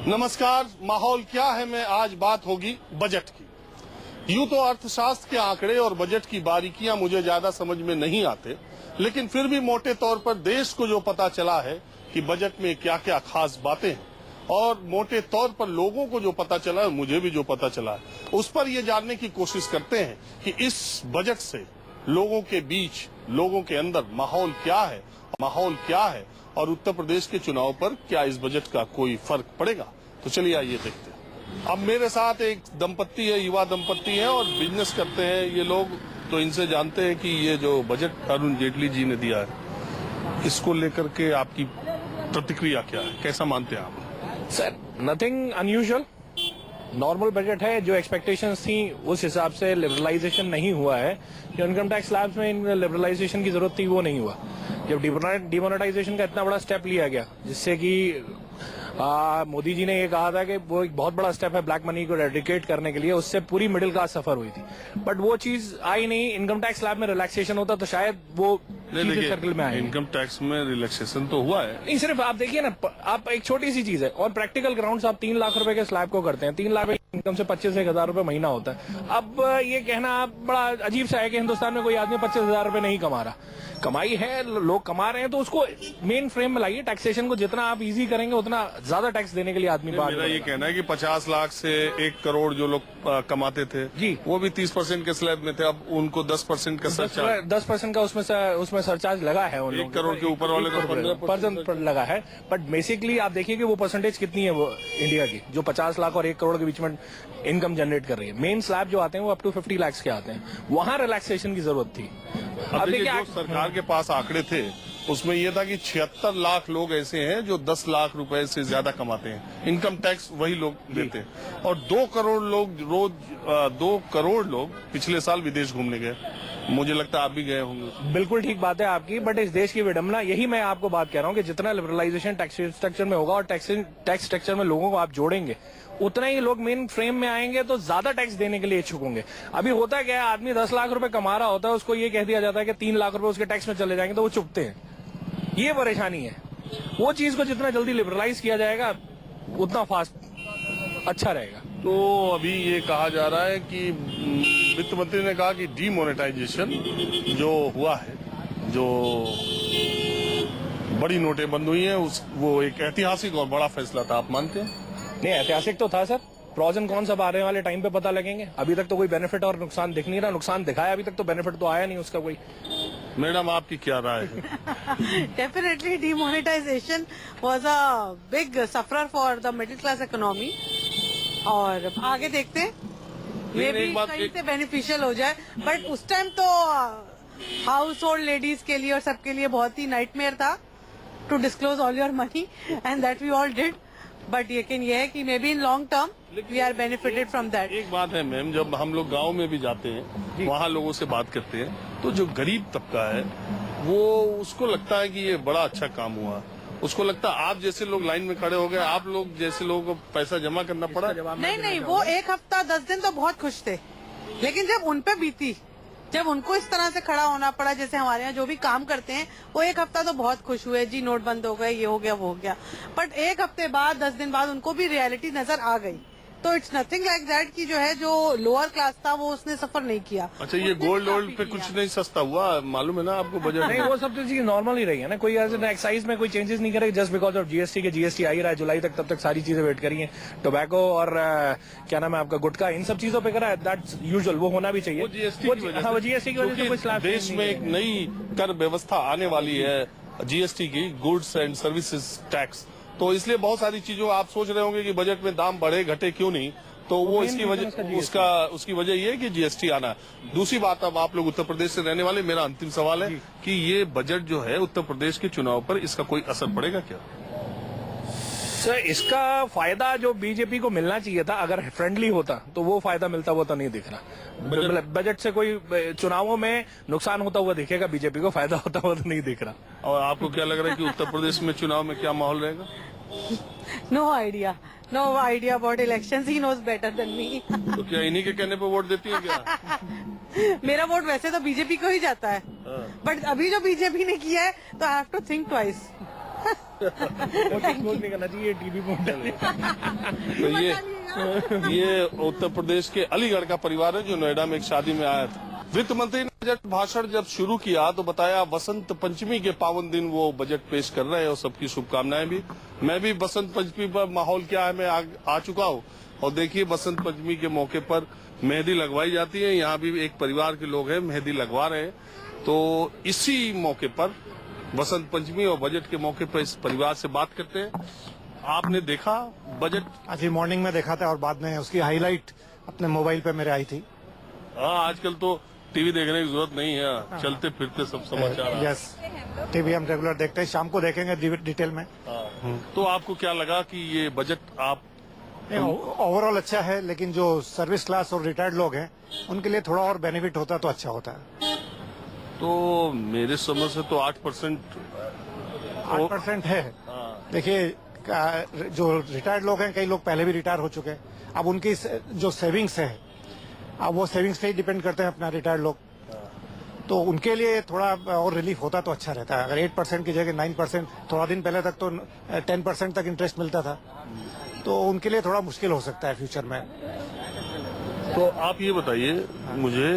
नमस्कार। माहौल क्या है में आज बात होगी बजट की। यूं तो अर्थशास्त्र के आंकड़े और बजट की बारीकियां मुझे ज्यादा समझ में नहीं आते, लेकिन फिर भी मोटे तौर पर देश को जो पता चला है कि बजट में क्या क्या खास बातें हैं, और मोटे तौर पर लोगों को जो पता चला है, मुझे भी जो पता चला है, उस पर ये जानने की कोशिश करते हैं कि इस बजट से लोगों के बीच, लोगों के अंदर माहौल क्या है और उत्तर प्रदेश के चुनाव पर क्या इस बजट का कोई फर्क पड़ेगा। तो चलिए आइए देखते हैं। अब मेरे साथ एक दंपत्ति है, युवा दंपत्ति है और बिजनेस करते हैं ये लोग, तो इनसे जानते हैं कि ये जो बजट अरुण जेटली जी ने दिया है, इसको लेकर के आपकी प्रतिक्रिया क्या है, कैसा मानते हैं आप? Sir, nothing unusual, normal budget है। जो एक्सपेक्टेशंस थी उस हिसाब से लिबरलाइजेशन नहीं हुआ है। जो इनकम टैक्स स्लैब्स में इन लिबरलाइजेशन की जरूरत थी वो नहीं हुआ। जब डिमोनेटाइजेशन का इतना बड़ा स्टेप लिया गया, जिससे कि मोदी जी ने ये कहा था कि वो एक बहुत बड़ा स्टेप है ब्लैक मनी को एडिकेट करने के लिए, उससे पूरी मिडिल क्लास सफर हुई थी, बट वो चीज आई नहीं। इनकम टैक्स स्लैब में रिलैक्सेशन होता तो शायद वो सर्कल में आए। इनकम टैक्स में रिलैक्सेशन तो हुआ है, नहीं सिर्फ आप देखिए ना, आप एक छोटी सी चीज है और प्रैक्टिकल ग्राउंड आप 3 लाख रुपए के स्लैब को करते हैं। 3 लाख इनकम से 25,000 रुपए महीना होता है। अब ये कहना बड़ा अजीब सा है कि हिंदुस्तान में कोई आदमी 25,000 रुपए नहीं कमा रहा। कमाई है, लोग कमा रहे हैं, तो उसको मेन फ्रेम में लाइए। टैक्सेशन को जितना आप इजी करेंगे उतना ज्यादा टैक्स देने के लिए आदमी बात। मेरा ये कहना है कि 50 लाख से 1 करोड़ जो लोग कमाते थे जी, वो भी 30% के स्लैब में थे। अब उनको 10% का सरचार्ज, 10% का उसमें सरचार्ज लगा है। 1 करोड़ के ऊपर वाले को 15% लगा है। बट बेसिकली आप देखिए कि वो परसेंटेज कितनी है वो इंडिया की, जो 50 लाख और 1 करोड़ के बीच में इनकम जनरेट कर रही है। मेन स्लैब जो आते हैं वो अप टू 50 लाख के आते हैं, वहां रिलैक्सेशन की जरूरत थी। अब देखिए, जो सरकार के पास आंकड़े थे उसमें यह था कि 76 लाख लोग ऐसे हैं जो 10 लाख रुपए से ज्यादा कमाते हैं। इनकम टैक्स वही लोग देते हैं, और 2 करोड़ लोग पिछले साल विदेश घूमने गए। मुझे लगता है आप भी गए होंगे। बिल्कुल ठीक बात है आपकी, बट इस देश की विडंबना, यही मैं आपको बात कह रहा हूँ कि जितना लिबरलाइजेशन टैक्स स्ट्रक्चर में होगा और टैक्स स्ट्रक्चर में लोगों को आप जोड़ेंगे, उतना ही लोग मेन फ्रेम में आएंगे, तो ज्यादा टैक्स देने के लिए इच्छुक होंगे। अभी होता क्या है, आदमी 10 लाख रुपए कमा रहा होता है, उसको ये कह दिया जाता है कि 3 लाख रुपए उसके टैक्स में चले जाएंगे, तो वो चुपते हैं। ये परेशानी है। वो चीज को जितना जल्दी लिबरलाइज किया जाएगा उतना फास्ट अच्छा रहेगा। तो अभी ये कहा जा रहा है कि वित्त मंत्री ने कहा कि डीमोनेटाइजेशन जो हुआ है, जो बड़ी नोटें बंद हुई हैं, वो एक ऐतिहासिक और बड़ा फैसला था। आप मानते हैं? नहीं, ऐतिहासिक तो था सर। प्रॉज एंड कॉन्स अब आने वाले टाइम पे पता लगेंगे। अभी तक तो कोई बेनिफिट और नुकसान दिख नहीं रहा। नुकसान दिखाया अभी तक, तो बेनिफिट तो आया नहीं उसका कोई। मैडम, आपकी क्या राय है? Definitely demonetisation was a big sufferer for the middle class economy, और आगे देखते हैं ये भी कहीं से बेनिफिशियल हो जाए। बट उस टाइम तो हाउस होल्ड लेडीज के लिए और सबके लिए बहुत ही नाइटमेयर था to disclose all your money, and that we all did. But यकीन ये है कि maybe in long term we are benefited from that. एक बात है मैम, जब हम लोग गांव में भी जाते हैं, वहाँ लोगों से बात करते हैं, तो जो गरीब तबका है वो, उसको लगता है कि ये बड़ा अच्छा काम हुआ। उसको लगता है आप जैसे लोग लाइन में खड़े हो गए, आप लोग जैसे लोगों को पैसा जमा करना पड़ा। नहीं, वो 1 हफ्ता 10 दिन तो बहुत खुश थे, लेकिन जब उन पे बीती, जब उनको इस तरह से खड़ा होना पड़ा, जैसे हमारे यहाँ जो भी काम करते हैं, वो 1 हफ्ता तो बहुत खुश हुए जी, नोट बंद हो गए, ये हो गया, वो हो गया। बट 1 हफ्ते बाद, 10 दिन बाद उनको भी रियलिटी नजर आ गई। तो इट्स नथिंग लाइक दैट कि जो है, जो लोअर क्लास था वो उसने सफर नहीं किया। अच्छा, ये गोल्ड पे कुछ नहीं सस्ता हुआ, मालूम है ना आपको? बजट नहीं, वो सब तो चीज नॉर्मल ही रही है ना। कोई एक्साइज में कोई चेंजेस नहीं करेगा जस्ट बिकॉज ऑफ जीएसटी के। जीएसटी आ ही रहा है जुलाई तक, तब तक सारी चीजें वेट करी है। टोबैको और क्या नाम है आपका, गुटखा, इन सब चीजों पे करा है। दैट्स यूजुअल, वो होना भी चाहिए। वो जीएसटी की वजह से कोई स्लैब। देश में एक नई कर व्यवस्था आने वाली है, जीएसटी की, गुड्स एंड सर्विसेज टैक्स। तो इसलिए बहुत सारी चीजों आप सोच रहे होंगे कि बजट में दाम बढ़े घटे क्यों नहीं, तो वो इसकी वजह, उसकी वजह ये है कि जीएसटी आना है। दूसरी बात, अब आप लोग उत्तर प्रदेश से रहने वाले, मेरा अंतिम सवाल है कि ये बजट जो है उत्तर प्रदेश के चुनाव पर इसका कोई असर पड़ेगा क्या? सर, इसका फायदा जो बीजेपी को मिलना चाहिए था, अगर फ्रेंडली होता तो वो फायदा मिलता हुआ तो नहीं दिख रहा। बजट से कोई चुनावों में नुकसान होता हुआ दिखेगा, बीजेपी को फायदा होता हुआ तो नहीं दिख रहा। और आपको क्या लग रहा है कि उत्तर प्रदेश में चुनाव में क्या माहौल रहेगा? No idea about elections, he knows better than me. तो क्या इन्हीं के कहने पे वोट देती है क्या? मेरा वोट वैसे तो बीजेपी को ही जाता है, बट अभी जो बीजेपी ने किया है तो I have to think twice. Notice नहीं करना चाहिए टीवी पे। तो ये उत्तर प्रदेश के अलीगढ़ का परिवार है जो नोएडा में एक शादी में आया था। वित्त मंत्री ने बजट भाषण जब शुरू किया तो बताया वसंत पंचमी के पावन दिन वो बजट पेश कर रहे हैं और सबकी शुभकामनाएं भी। मैं भी बसंत पंचमी पर माहौल क्या है मैं आ चुका हूँ और देखिए बसंत पंचमी के मौके पर मेहंदी लगवाई जाती है। यहाँ भी एक परिवार के लोग हैं मेहंदी लगवा रहे हैं। तो इसी मौके पर बसंत पंचमी और बजट के मौके पर इस परिवार से बात करते हैं। आपने देखा बजट? आज ही मॉर्निंग में देखा था और बाद में उसकी हाईलाइट अपने मोबाइल पे मेरे आई थी। हाँ, आजकल तो टीवी देखने की जरूरत नहीं है, चलते फिरते सब समाचार। यस, टीवी हम रेगुलर देखते हैं, शाम को देखेंगे डिटेल में। तो आपको क्या लगा कि ये बजट आप ओवरऑल अच्छा है, लेकिन जो सर्विस क्लास और रिटायर्ड लोग हैं उनके लिए थोड़ा और बेनिफिट होता तो अच्छा होता है। तो मेरे समझ से तो 8% 8% है। देखिए जो रिटायर्ड लोग हैं, कई लोग पहले भी रिटायर हो चुके हैं, अब उनकी जो सेविंग्स है अब वो सेविंग्स पे ही डिपेंड करते हैं अपना रिटायर्ड लोग, तो उनके लिए थोड़ा और रिलीफ होता तो अच्छा रहता है। अगर 8% की जगह 9%, थोड़ा दिन पहले तक तो 10% तक इंटरेस्ट मिलता था, तो उनके लिए थोड़ा मुश्किल हो सकता है फ्यूचर में। तो आप ये बताइए मुझे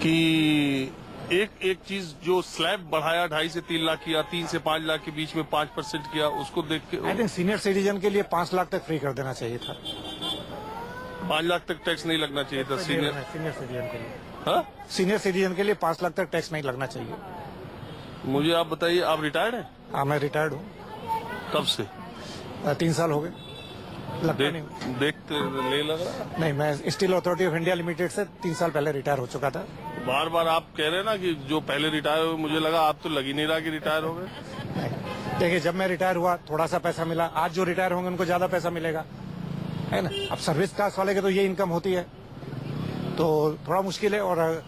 कि एक चीज जो स्लैब बढ़ाया 2.5 से 3 लाख किया, 3 से 5 लाख के बीच में 5% किया, उसको देख के आई थिंक सीनियर सिटीजन के लिए 5 लाख तक फ्री कर देना चाहिए था। 5 लाख तक टैक्स नहीं लगना चाहिए था सीनियर सिटीजन के लिए। हाँ? सीनियर सिटीजन के लिए 5 लाख तक टैक्स नहीं लगना चाहिए। मुझे आप बताइए, आप रिटायर्ड हैं? हाँ, मैं रिटायर्ड हूँ। कब से? 3 साल हो गए। लगता नहीं देखते ले लग रहा है। नहीं, मैं steel authority of India limited से 3 साल पहले रिटायर हो चुका था। बार बार आप कह रहे हैं ना कि जो पहले रिटायर हुए, मुझे लगा आप तो लग ही नहीं रहा कि रिटायर हो गए। देखिए, जब मैं रिटायर हुआ थोड़ा सा पैसा मिला, आज जो रिटायर होंगे उनको ज्यादा पैसा मिलेगा, है ना। अब सर्विस क्लास वाले के तो ये इनकम होती है, तो थोड़ा मुश्किल है। और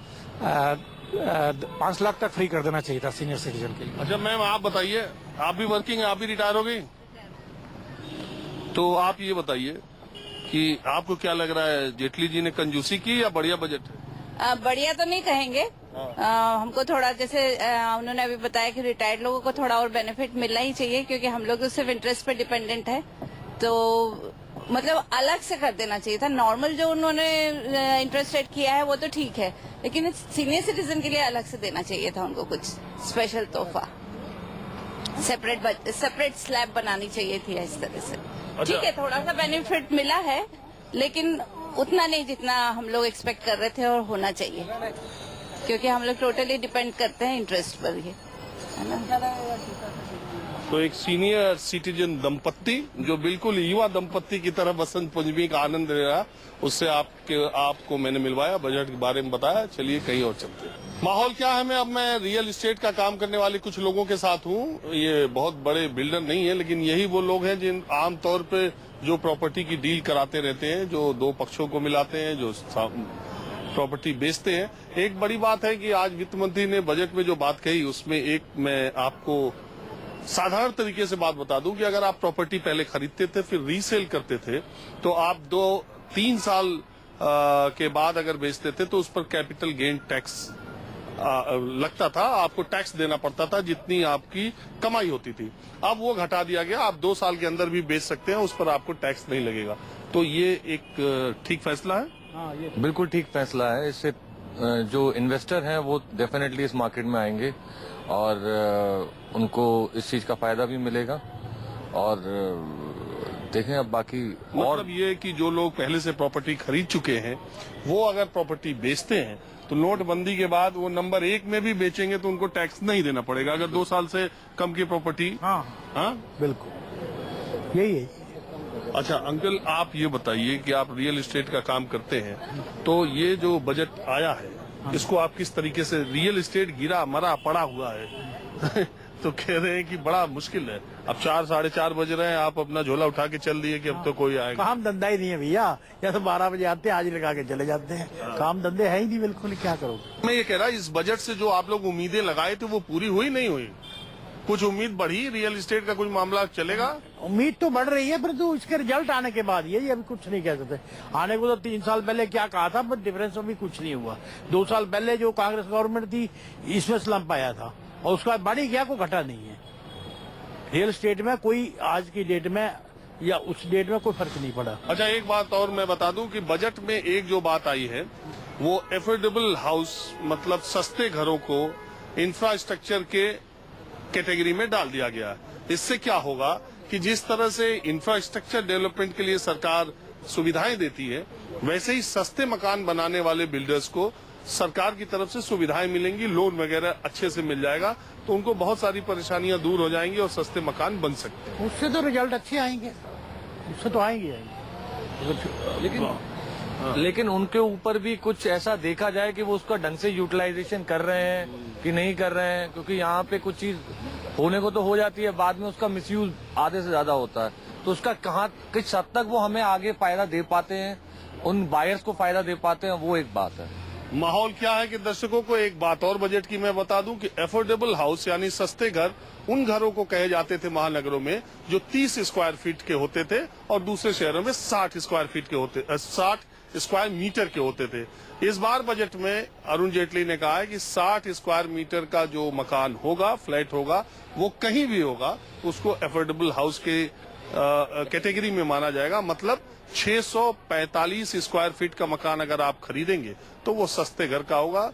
5 लाख तक फ्री कर देना चाहिए था सीनियर सिटीजन के लिए। अच्छा मैम, आप बताइए, आप भी वर्किंग है, आप भी रिटायर हो गई, तो आप ये बताइए कि आपको क्या लग रहा है, जेटली जी ने कंजूसी की या बढ़िया बजट है? बढ़िया तो नहीं कहेंगे। हमको थोड़ा जैसे उन्होंने अभी बताया कि रिटायर्ड लोगों को थोड़ा और बेनिफिट मिलना ही चाहिए, क्योंकि हम लोग तो सिर्फ इंटरेस्ट पे डिपेंडेंट है, तो मतलब अलग से कर देना चाहिए था। नॉर्मल जो उन्होंने इंटरेस्ट रेट किया है वो तो ठीक है, लेकिन सीनियर सिटीजन के लिए अलग से देना चाहिए था उनको कुछ स्पेशल तोहफा, सेपरेट स्लैब बनानी चाहिए थी इस तरह से। ठीक है, थोड़ा सा बेनिफिट मिला है, लेकिन उतना नहीं जितना हम लोग एक्सपेक्ट कर रहे थे और होना चाहिए, क्योंकि हम लोग टोटली डिपेंड करते हैं इंटरेस्ट पर ही, है ना। तो एक सीनियर सिटीजन दंपत्ति जो बिल्कुल युवा दंपत्ति की तरह बसंत पंचमी का आनंद ले रहा, उससे आपको मैंने मिलवाया, बजट के बारे में बताया। चलिए कहीं और चलते हैं। माहौल क्या है, अब मैं रियल एस्टेट का काम करने वाले कुछ लोगों के साथ हूँ। ये बहुत बड़े बिल्डर नहीं है, लेकिन यही वो लोग हैं जिन आमतौर पे जो प्रॉपर्टी की डील कराते रहते हैं, जो दो पक्षों को मिलाते हैं, जो प्रॉपर्टी बेचते हैं। एक बड़ी बात है कि आज वित्त मंत्री ने बजट में जो बात कही, उसमें एक मैं आपको साधारण तरीके से बात बता दूं कि अगर आप प्रॉपर्टी पहले खरीदते थे फिर रीसेल करते थे, तो आप 2-3 साल के बाद अगर बेचते थे तो उस पर कैपिटल गेन टैक्स लगता था, आपको टैक्स देना पड़ता था जितनी आपकी कमाई होती थी। अब वो घटा दिया गया, आप 2 साल के अंदर भी बेच सकते हैं, उस पर आपको टैक्स नहीं लगेगा। तो ये एक ठीक फैसला है। हाँ, ये बिल्कुल ठीक फैसला है। इससे जो इन्वेस्टर हैं वो डेफिनेटली इस मार्केट में आएंगे और उनको इस चीज का फायदा भी मिलेगा। और देखें अब बाकी मतलब ये कि जो लोग पहले से प्रॉपर्टी खरीद चुके हैं वो अगर प्रॉपर्टी बेचते हैं तो नोटबंदी के बाद वो नंबर 1 में भी बेचेंगे तो उनको टैक्स नहीं देना पड़ेगा, अगर 2 साल से कम की प्रॉपर्टी। हाँ, बिल्कुल यही है। अच्छा अंकल, आप ये बताइए कि आप रियल एस्टेट का काम करते हैं, तो ये जो बजट आया है इसको आप किस तरीके से, रियल एस्टेट गिरा मरा पड़ा हुआ है तो कह रहे हैं कि बड़ा मुश्किल है। अब 4-4:30 बज रहे हैं, आप अपना झोला उठा के चल दिए कि अब तो कोई आएगा। काम धंधा ही नहीं है भैया, या तो 12 बजे आते हैं, आज लगा के चले जाते हैं। काम धंधे है ही नहीं बिल्कुल, क्या करोगे। मैं ये कह रहा, इस बजट से जो आप लोग उम्मीदें लगाए थे वो पूरी हुई नहीं हुई? कुछ उम्मीद बढ़ी, रियल एस्टेट का कुछ मामला चलेगा? उम्मीद तो बढ़ रही है, परंतु इसके रिजल्ट आने के बाद ये अभी कुछ नहीं कह सकते। आने को तो 3 साल पहले क्या कहा था, बट डिफरेंस अभी कुछ नहीं हुआ। 2 साल पहले जो कांग्रेस गवर्नमेंट थी इसमें स्लम्प आया था, और उसका बढ़ी गया, को घटा नहीं है। रियल स्टेट में कोई आज की डेट में या उस डेट में कोई फर्क नहीं पड़ा। अच्छा, एक बात और मैं बता दूं कि बजट में एक जो बात आई है वो एफोर्डेबल हाउस मतलब सस्ते घरों को इंफ्रास्ट्रक्चर के कैटेगरी में डाल दिया गया है। इससे क्या होगा कि जिस तरह से इंफ्रास्ट्रक्चर डेवलपमेंट के लिए सरकार सुविधाएं देती है, वैसे ही सस्ते मकान बनाने वाले बिल्डर्स को सरकार की तरफ से सुविधाएं मिलेंगी, लोन वगैरह अच्छे से मिल जाएगा, तो उनको बहुत सारी परेशानियां दूर हो जाएंगी और सस्ते मकान बन सकते हैं। उससे तो रिजल्ट अच्छे आएंगे, उससे तो आएंगे। लेकिन उनके ऊपर भी कुछ ऐसा देखा जाए कि वो उसका ढंग से यूटिलाइजेशन कर रहे हैं कि नहीं कर रहे हैं, क्योंकि यहाँ पे कुछ चीज होने को तो हो जाती है, बाद में उसका मिसयूज आधे से ज्यादा होता है। तो उसका कहाँ किस हद तक वो हमें आगे फायदा दे पाते हैं, उन बायर्स को फायदा दे पाते हैं, वो एक बात है। माहौल क्या है कि दर्शकों को एक बात और बजट की मैं बता दूं कि एफोर्डेबल हाउस यानी सस्ते घर उन घरों को कहे जाते थे महानगरों में जो 30 स्क्वायर फीट के होते थे और दूसरे शहरों में 60 स्क्वायर फीट के होते 60 स्क्वायर मीटर के होते थे। इस बार बजट में अरुण जेटली ने कहा है कि 60 स्क्वायर मीटर का जो मकान होगा, फ्लैट होगा, वो कहीं भी होगा, उसको एफोर्डेबल हाउस के कैटेगरी में माना जाएगा। मतलब 645 स्क्वायर फीट का मकान अगर आप खरीदेंगे तो वो सस्ते घर का होगा।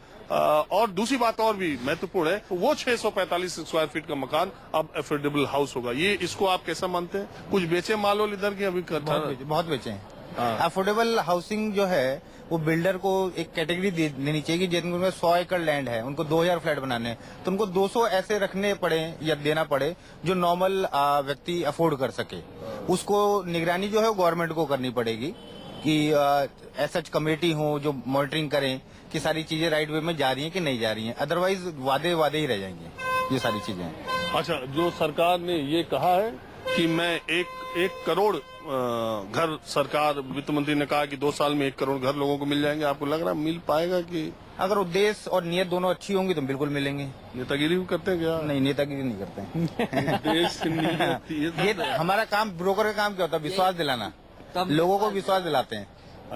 और दूसरी बात और भी महत्वपूर्ण है, वो 645 स्क्वायर फीट का मकान अब एफोर्डेबल हाउस होगा। ये इसको आप कैसा मानते हैं? कुछ बेचे माल इधर के अभी बहुत बेचे हैं। अफोर्डेबल हाउसिंग जो है वो बिल्डर को एक कैटेगरी देनी चाहिए कि जिनमें 100 एकड़ लैंड है, उनको 2000 फ्लैट बनाने हैं, तो उनको 200 ऐसे रखने पड़े या देना पड़े जो नॉर्मल व्यक्ति अफोर्ड कर सके। उसको निगरानी जो है वो गवर्नमेंट को करनी पड़ेगी कि ऐसा कमेटी हो जो मॉनिटरिंग करें कि सारी चीजें राइट वे में जा रही हैं कि नहीं जा रही हैं। अदरवाइज वादे ही रह जाएंगे ये सारी चीजें। अच्छा, जो सरकार ने ये कहा है कि मैं एक करोड़ घर, सरकार वित्त मंत्री ने कहा कि 2 साल में 1 करोड़ घर लोगों को मिल जाएंगे, आपको लग रहा है मिल पाएगा? कि अगर उद्देश्य और नियत दोनों अच्छी होंगी तो बिल्कुल मिलेंगे। नेतागिरी भी करते हैं क्या? नहीं, नेतागिरी नहीं करते ये ये हमारा काम, ब्रोकर का काम क्या होता है? विश्वास दिलाना, लोगों को विश्वास दिलाते हैं।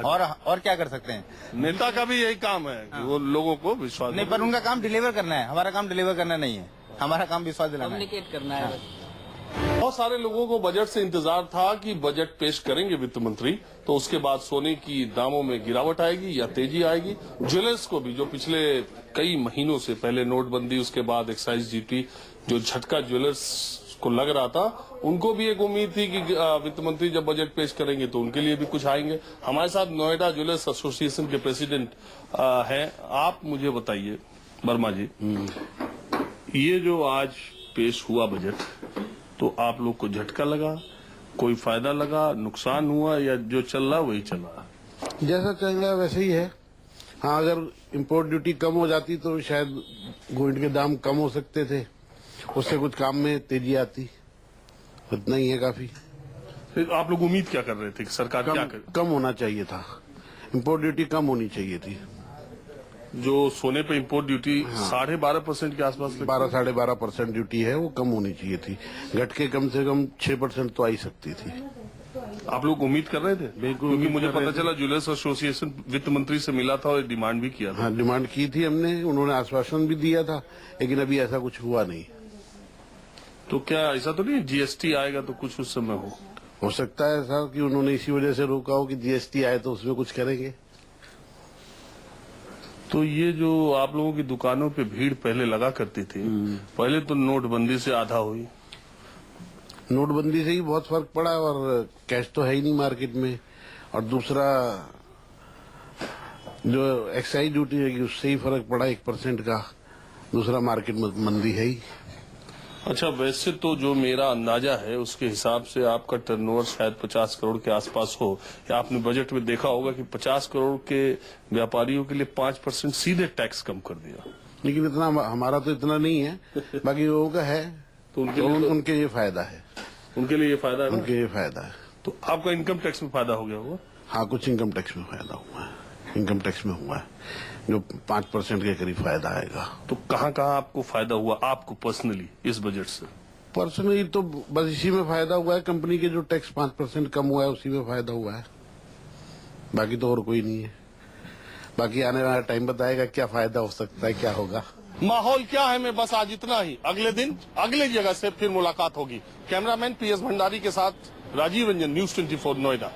और क्या कर सकते हैं? नेता का भी यही काम है कि वो लोगों को विश्वास नहीं, पर उनका काम डिलीवर करना है, हमारा काम डिलीवर करना नहीं है। हमारा काम विश्वास दिलाना है, कम्युनिकेट करना है। बहुत सारे लोगों को बजट से इंतजार था कि बजट पेश करेंगे वित्त मंत्री तो उसके बाद सोने की दामों में गिरावट आएगी या तेजी आएगी। ज्वेलर्स को भी, जो पिछले कई महीनों से, पहले नोटबंदी, उसके बाद एक्साइज ड्यूटी, जो झटका ज्वेलर्स को लग रहा था, उनको भी एक उम्मीद थी कि वित्त मंत्री जब बजट पेश करेंगे तो उनके लिए भी कुछ आएंगे। हमारे साथ नोएडा ज्वेलर्स एसोसिएशन के प्रेसिडेंट हैं। आप मुझे बताइए वर्मा जी, ये जो आज पेश हुआ बजट, तो आप लोग को झटका लगा, कोई फायदा लगा, नुकसान हुआ, या जो चल रहा वही चला? जैसा चल रहा है वैसे ही है। हाँ, अगर इम्पोर्ट ड्यूटी कम हो जाती तो शायद गोल्ड के दाम कम हो सकते थे, उससे कुछ काम में तेजी आती। इतना ही है काफी। फिर आप लोग उम्मीद क्या कर रहे थे कि सरकार क्या करे? कम होना चाहिए था, इम्पोर्ट ड्यूटी कम होनी चाहिए थी। जो सोने पे इम्पोर्ट ड्यूटी 12.5% के आसपास, 12-12.5% ड्यूटी है, वो कम होनी चाहिए थी। घट के कम से कम 6% तो आ ही सकती थी। आप लोग उम्मीद कर रहे थे? बिल्कुल, क्योंकि उम्मीद मुझे कर रहे पता चला ज्वेलर्स एसोसिएशन वित्त मंत्री से मिला था और डिमांड भी किया था। हाँ, डिमांड की थी हमने, उन्होंने आश्वासन भी दिया था, लेकिन अभी ऐसा कुछ हुआ नहीं। तो क्या ऐसा तो नहीं जीएसटी आएगा तो कुछ उस समय हो सकता है साहब कि उन्होंने इसी वजह से रोका हो कि जीएसटी आए तो उसमें कुछ करेंगे। तो ये जो आप लोगों की दुकानों पे भीड़ पहले लगा करती थी, पहले तो नोटबंदी से आधा हुई। नोटबंदी से ही बहुत फर्क पड़ा और कैश तो है ही नहीं मार्केट में, और दूसरा जो एक्साइज ड्यूटी है उससे ही फर्क पड़ा 1% का। दूसरा मार्केट में मंदी है ही। अच्छा, वैसे तो जो मेरा अंदाजा है उसके हिसाब से आपका टर्नओवर शायद 50 करोड़ के आसपास हो। या आपने बजट में देखा होगा कि 50 करोड़ के व्यापारियों के लिए 5% सीधे टैक्स कम कर दिया। लेकिन इतना हमारा तो इतना नहीं है, बाकी लोगों का है, तो उनके ये फायदा है। उनके लिए ये फायदा है, उनके ये फायदा है। तो आपका इनकम टैक्स में फायदा हो गया होगा? हाँ, कुछ इनकम टैक्स में फायदा हुआ है, इनकम टैक्स में हुआ है, जो 5% के करीब फायदा आएगा। तो कहाँ कहाँ आपको फायदा हुआ, आपको पर्सनली, इस बजट से? पर्सनली तो बस इसी में फायदा हुआ है, कंपनी के जो टैक्स 5% कम हुआ है उसी में फायदा हुआ है, बाकी तो और कोई नहीं है। बाकी आने वाला टाइम बताएगा क्या फायदा हो सकता है, क्या होगा। माहौल क्या है मैं बस आज इतना ही। अगले दिन अगले जगह से फिर मुलाकात होगी। कैमरामैन PS भंडारी के साथ राजीव रंजन, News 24 नोएडा।